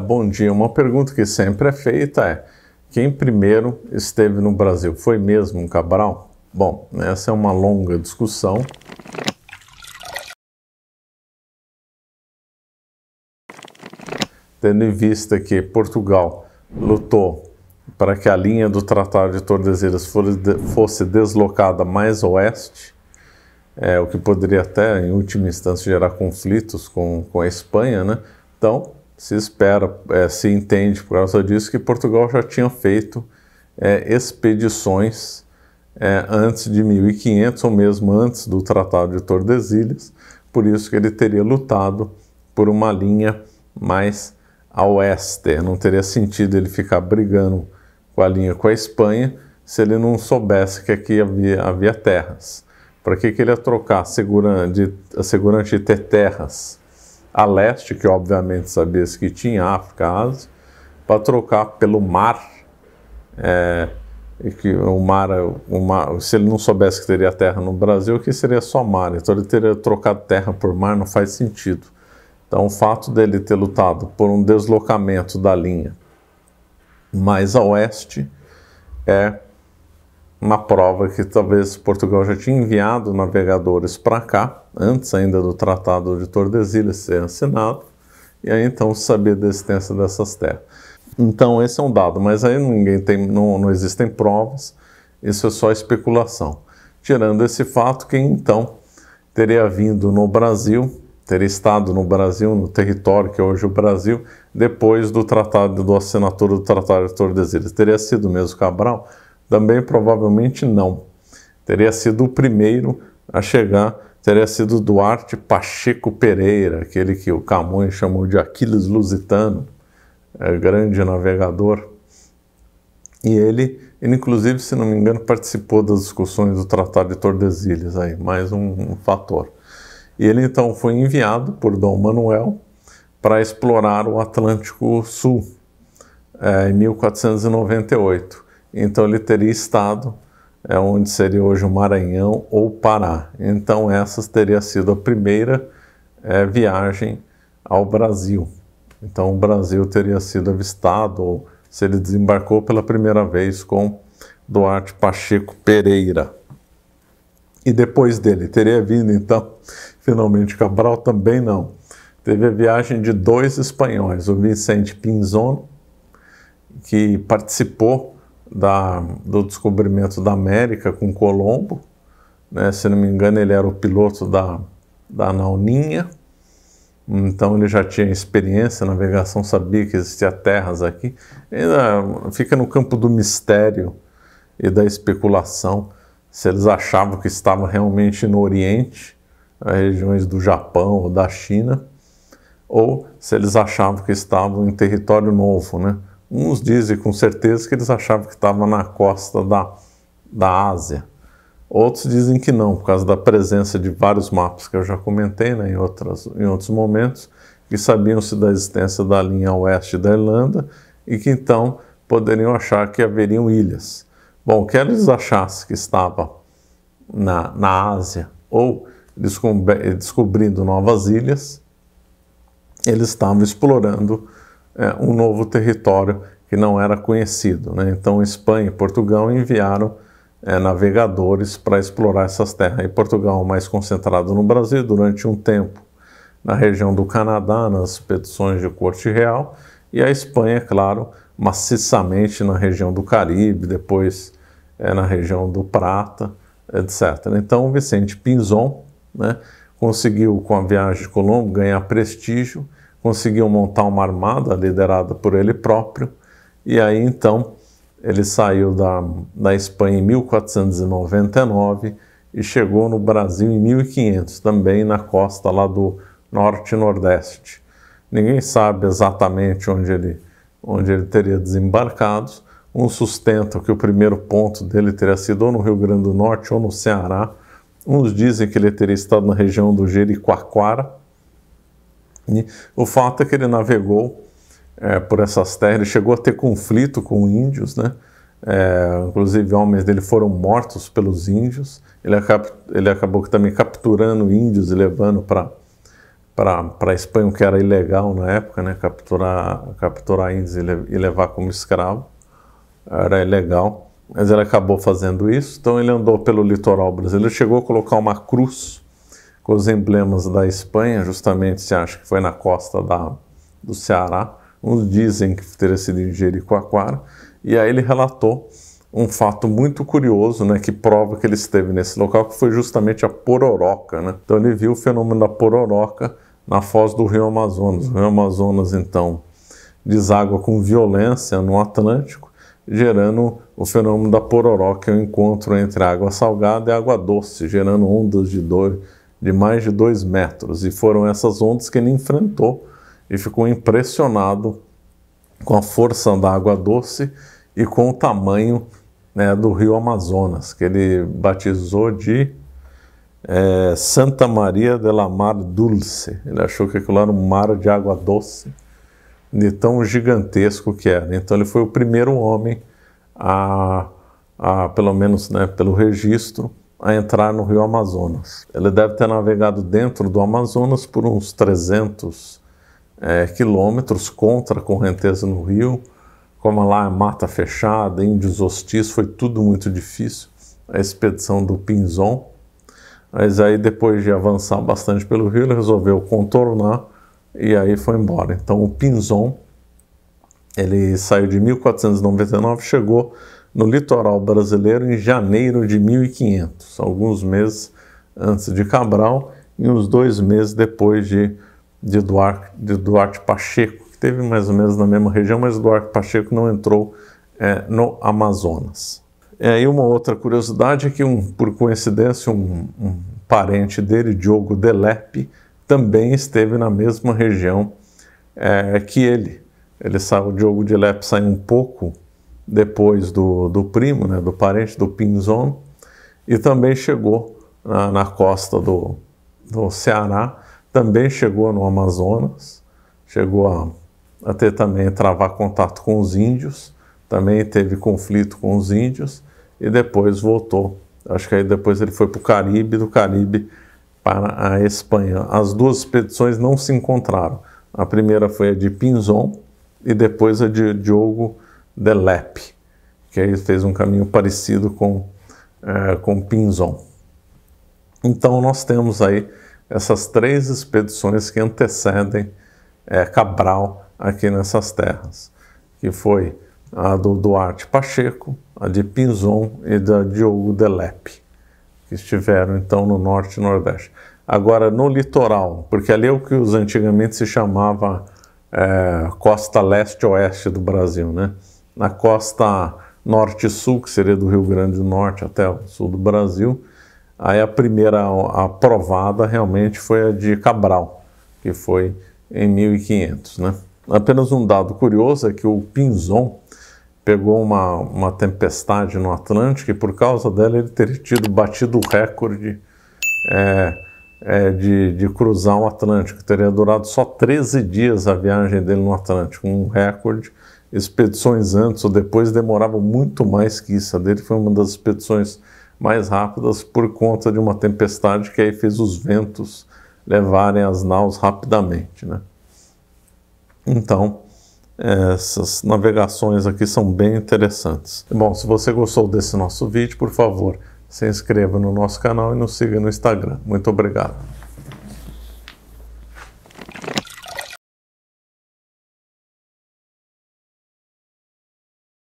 Bom dia. Uma pergunta que sempre é feita é: quem primeiro esteve no Brasil? Foi mesmo Cabral? Bom, essa é uma longa discussão. Tendo em vista que Portugal lutou para que a linha do Tratado de Tordesilhas fosse deslocada mais a oeste, o que poderia até, em última instância, gerar conflitos com a Espanha, né? Então, se espera, se entende por causa disso, que Portugal já tinha feito expedições antes de 1500, ou mesmo antes do Tratado de Tordesilhas, por isso que ele teria lutado por uma linha mais a oeste. Não teria sentido ele ficar brigando com a linha com a Espanha se ele não soubesse que aqui havia terras. Para que ele ia trocar assegurante de ter terras a leste, que obviamente sabia-se que tinha África, Ásia, para trocar pelo mar, e que o mar, se ele não soubesse que teria terra no Brasil, que seria só mar, então ele teria trocado terra por mar, não faz sentido. Então o fato dele ter lutado por um deslocamento da linha mais a oeste é uma prova que talvez Portugal já tinha enviado navegadores para cá, antes ainda do Tratado de Tordesilhas ser assinado, e aí então se sabia da existência dessas terras. Então esse é um dado, mas aí não existem provas, isso é só especulação. Tirando esse fato, quem então teria vindo no Brasil, teria estado no Brasil, no território que é hoje o Brasil, depois da assinatura do Tratado de Tordesilhas? Teria sido mesmo Cabral? Também provavelmente não. Teria sido o primeiro a chegar, teria sido Duarte Pacheco Pereira, aquele que o Camões chamou de Aquiles Lusitano, grande navegador. E ele inclusive, se não me engano, participou das discussões do Tratado de Tordesilhas, aí, mais um fator. E ele então foi enviado por Dom Manuel para explorar o Atlântico Sul, em 1498. Então ele teria estado onde seria hoje o Maranhão ou Pará. Então essa teria sido a primeira viagem ao Brasil. Então o Brasil teria sido avistado, ou se ele desembarcou pela primeira vez com Duarte Pacheco Pereira. E depois dele, teria vindo então, finalmente, Cabral? Também não. Teve a viagem de dois espanhóis, o Vicente Pinzón, que participou do descobrimento da América com Colombo, né? Se não me engano, ele era o piloto da Nauninha, então ele já tinha experiência, navegação, sabia que existia terras aqui. Ainda fica no campo do mistério e da especulação, se eles achavam que estavam realmente no Oriente, as regiões do Japão ou da China, ou se eles achavam que estavam em território novo, né? Uns dizem com certeza que eles achavam que estavam na costa da Ásia. Outros dizem que não, por causa da presença de vários mapas que eu já comentei, né, em outros momentos, que sabiam-se da existência da linha oeste da Irlanda e que então poderiam achar que haveriam ilhas. Bom, quer eles achassem que estava na Ásia ou descobrindo novas ilhas, eles estavam explorando um novo território que não era conhecido, né? Então Espanha e Portugal enviaram navegadores para explorar essas terras. E Portugal mais concentrado no Brasil durante um tempo, na região do Canadá, nas expedições de Corte Real, e a Espanha, claro, maciçamente na região do Caribe, depois na região do Prata, etc. Então, o Vicente Pinzón, né, conseguiu, com a viagem de Colombo, ganhar prestígio, conseguiu montar uma armada liderada por ele próprio, e aí, então, ele saiu da Espanha em 1499 e chegou no Brasil em 1500, também na costa lá do norte e nordeste. Ninguém sabe exatamente onde ele teria desembarcado. Uns sustentam que o primeiro ponto dele teria sido ou no Rio Grande do Norte ou no Ceará. Uns dizem que ele teria estado na região do Jericoacoara. E o fato é que ele navegou por essas terras, ele chegou a ter conflito com índios, né? Inclusive homens dele foram mortos pelos índios. Ele acabou também capturando índios e levando para a Espanha, o que era ilegal na época, né? Capturar índios e levar como escravo, era ilegal, mas ele acabou fazendo isso. Então ele andou pelo litoral brasileiro, chegou a colocar uma cruz com os emblemas da Espanha, justamente se acha que foi na costa do Ceará, uns dizem que teria sido em Jericoacoara, e aí ele relatou um fato muito curioso, né, que prova que ele esteve nesse local, que foi justamente a pororoca, né? Então ele viu o fenômeno da pororoca na foz do rio Amazonas. O rio Amazonas, então, deságua com violência no Atlântico, gerando o fenômeno da pororoca, que é o encontro entre água salgada e água doce, gerando ondas de mais de 2 metros. E foram essas ondas que ele enfrentou e ficou impressionado com a força da água doce e com o tamanho, né, do rio Amazonas, que ele batizou de Santa Maria de la Mar Dulce. Ele achou que aquilo era um mar de água doce, de tão gigantesco que era. Então ele foi o primeiro homem pelo menos, né, pelo registro, a entrar no rio Amazonas. Ele deve ter navegado dentro do Amazonas por uns 300 quilômetros contra a correnteza no rio. Como lá é mata fechada, índios hostis, foi tudo muito difícil, a expedição do Pinzon. Mas aí, depois de avançar bastante pelo rio, ele resolveu contornar e aí foi embora. Então o Pinzon, ele saiu de 1499, chegou no litoral brasileiro em janeiro de 1500, alguns meses antes de Cabral e uns 2 meses depois de Duarte Pacheco, que teve mais ou menos na mesma região, mas Duarte Pacheco não entrou no Amazonas. E uma outra curiosidade é que, por coincidência, um parente dele, Diogo de Lepe, também esteve na mesma região que ele. O Diogo de Lepe saiu um pouco depois do primo, né, do parente, do Pinzon, e também chegou na costa do Ceará, também chegou no Amazonas, chegou a ter também, travar contato com os índios, também teve conflito com os índios, e depois voltou. Acho que aí depois ele foi para o Caribe, do Caribe para a Espanha. As 2 expedições não se encontraram. A primeira foi a de Pinzon e depois a de Diogo de Lepe, que aí fez um caminho parecido com Pinzon. Então nós temos aí essas 3 expedições que antecedem Cabral aqui nessas terras, que foi a do Duarte Pacheco, a de Pinzon e da Diogo de Lepe, que estiveram então no norte e nordeste. Agora no litoral, porque ali é o que antigamente se chamava costa leste-oeste do Brasil, né? Na costa norte e sul, que seria do Rio Grande do Norte até o sul do Brasil, aí a primeira aprovada realmente foi a de Cabral, que foi em 1500, né? Apenas um dado curioso é que o Pinzon pegou uma tempestade no Atlântico e por causa dela ele teria batido o recorde de cruzar o Atlântico. Teria durado só 13 dias a viagem dele no Atlântico, um recorde. Expedições antes ou depois demoravam muito mais que isso. A dele foi uma das expedições mais rápidas por conta de uma tempestade que aí fez os ventos levarem as naus rapidamente, né? Então, essas navegações aqui são bem interessantes. Bom, se você gostou desse nosso vídeo, por favor, se inscreva no nosso canal e nos siga no Instagram. Muito obrigado.